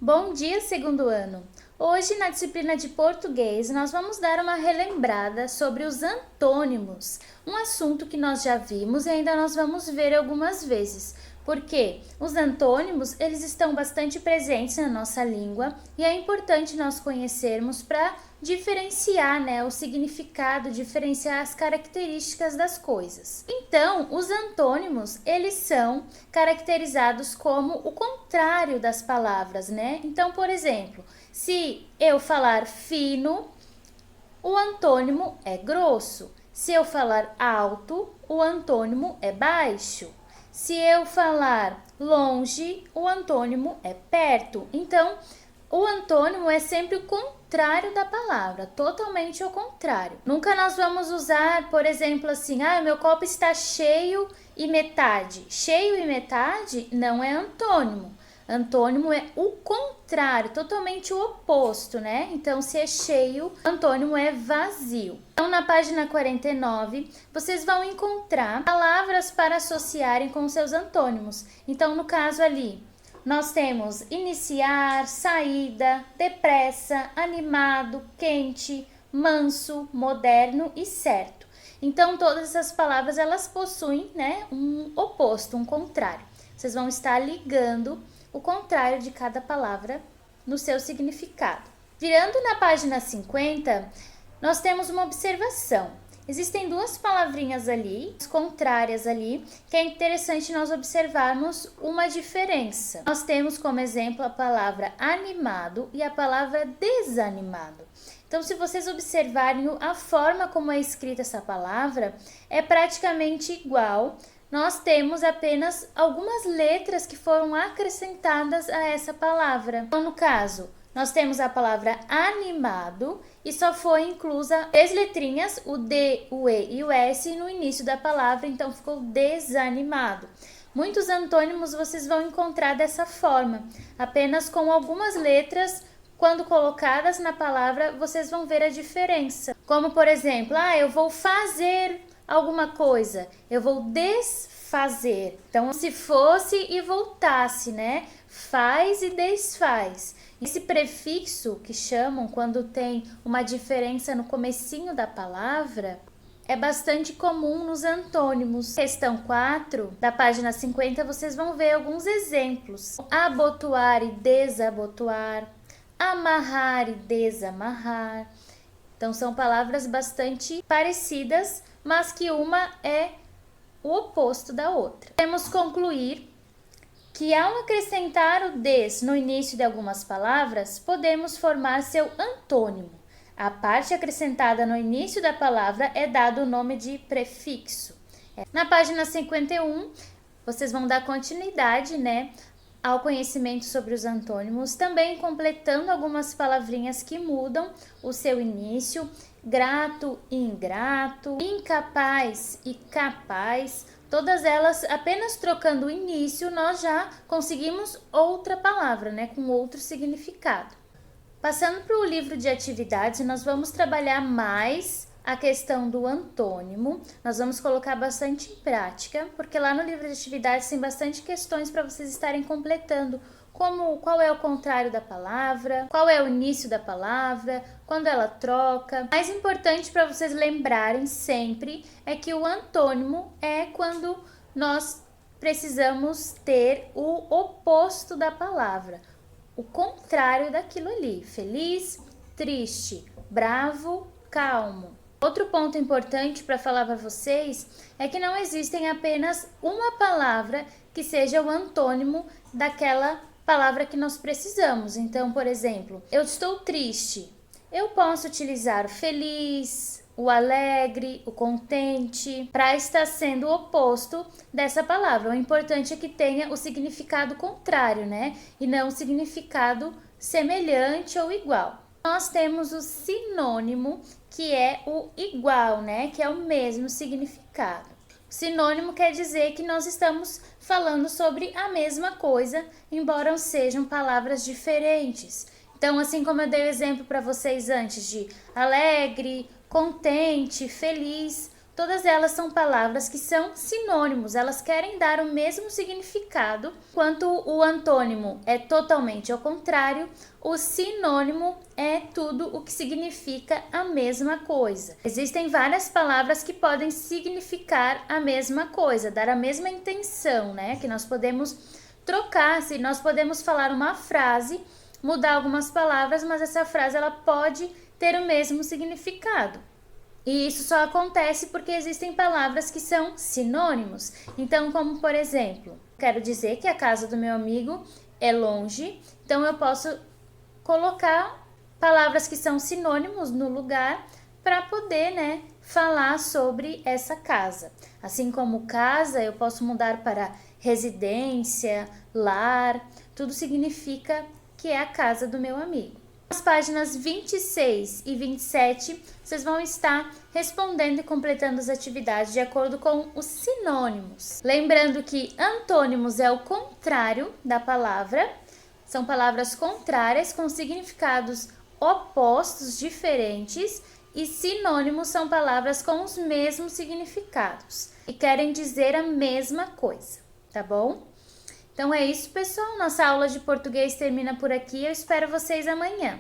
Bom dia, segundo ano! Hoje, na disciplina de português, nós vamos dar uma relembrada sobre os antônimos, um assunto que nós já vimos e ainda nós vamos ver algumas vezes, porque os antônimos eles estão bastante presentes na nossa língua e é importante nós conhecermos para diferenciar, o significado, diferenciar as características das coisas. Então, os antônimos, eles são caracterizados como o contrário das palavras, Então, por exemplo, se eu falar fino, o antônimo é grosso. Se eu falar alto, o antônimo é baixo. Se eu falar longe, o antônimo é perto. Então, o antônimo é sempre o contrário da palavra, totalmente ao contrário. Nunca nós vamos usar, por exemplo, assim, meu copo está cheio e metade. Cheio e metade não é antônimo. Antônimo é o contrário, totalmente o oposto, Então, se é cheio, antônimo é vazio. Então, na página 49, vocês vão encontrar palavras para associarem com seus antônimos. Então, no caso ali, nós temos iniciar, saída, depressa, animado, quente, manso, moderno e certo. Então, todas essas palavras, elas possuem, um oposto, um contrário. Vocês vão estar ligando o contrário de cada palavra no seu significado. Virando na página 50, nós temos uma observação. Existem duas palavrinhas ali, contrárias ali, que é interessante nós observarmos uma diferença. Nós temos como exemplo a palavra animado e a palavra desanimado. Então, se vocês observarem a forma como é escrita essa palavra, é praticamente igual. Nós temos apenas algumas letras que foram acrescentadas a essa palavra. Então, no caso, nós temos a palavra animado e só foi inclusa 3 letrinhas, o D, o E e o S no início da palavra, então ficou desanimado. Muitos antônimos vocês vão encontrar dessa forma, apenas com algumas letras. Quando colocadas na palavra, vocês vão ver a diferença. Como, por exemplo, eu vou fazer alguma coisa, eu vou desfazer. Então, se fosse e voltasse, Faz e desfaz. Esse prefixo que chamam quando tem uma diferença no comecinho da palavra é bastante comum nos antônimos. Questão 4, da página 50, vocês vão ver alguns exemplos. Abotoar e desabotoar, amarrar e desamarrar. Então, são palavras bastante parecidas, mas que uma é o oposto da outra. Podemos concluir que ao acrescentar o des no início de algumas palavras, podemos formar seu antônimo. A parte acrescentada no início da palavra é dado o nome de prefixo. Na página 51, vocês vão dar continuidade, ao conhecimento sobre os antônimos, também completando algumas palavrinhas que mudam o seu início, grato e ingrato, incapaz e capaz. Todas elas, apenas trocando o início, nós já conseguimos outra palavra, com outro significado. Passando para o livro de atividades, nós vamos trabalhar mais a questão do antônimo. Nós vamos colocar bastante em prática, porque lá no livro de atividades tem bastante questões para vocês estarem completando, como qual é o contrário da palavra, qual é o início da palavra, quando ela troca. Mais importante para vocês lembrarem sempre é que o antônimo é quando nós precisamos ter o oposto da palavra, o contrário daquilo ali: feliz, triste, bravo, calmo. Outro ponto importante para falar para vocês é que não existem apenas uma palavra que seja o antônimo daquela palavra que nós precisamos. Então, por exemplo, eu estou triste. Eu posso utilizar o feliz, o alegre, o contente, para estar sendo o oposto dessa palavra. O importante é que tenha o significado contrário, E não o significado semelhante ou igual. Nós temos o sinônimo, que é o igual, Que é o mesmo significado. Sinônimo quer dizer que nós estamos falando sobre a mesma coisa, embora sejam palavras diferentes. Então, assim como eu dei o exemplo para vocês antes de alegre, contente, feliz, todas elas são palavras que são sinônimos, elas querem dar o mesmo significado. Enquanto o antônimo é totalmente ao contrário, o sinônimo é tudo o que significa a mesma coisa. Existem várias palavras que podem significar a mesma coisa, dar a mesma intenção, né? Que nós podemos trocar, se nós podemos falar uma frase, mudar algumas palavras, mas essa frase ela pode ter o mesmo significado. E isso só acontece porque existem palavras que são sinônimos. Então, como por exemplo, quero dizer que a casa do meu amigo é longe, então eu posso colocar palavras que são sinônimos no lugar para poder, né, falar sobre essa casa. Assim como casa, eu posso mudar para residência, lar, tudo significa que é a casa do meu amigo. Nas páginas 26 e 27, vocês vão estar respondendo e completando as atividades de acordo com os sinônimos. Lembrando que antônimos é o contrário da palavra, são palavras contrárias com significados opostos, diferentes, e sinônimos são palavras com os mesmos significados e querem dizer a mesma coisa, tá bom? Então é isso, pessoal. Nossa aula de português termina por aqui. Eu espero vocês amanhã.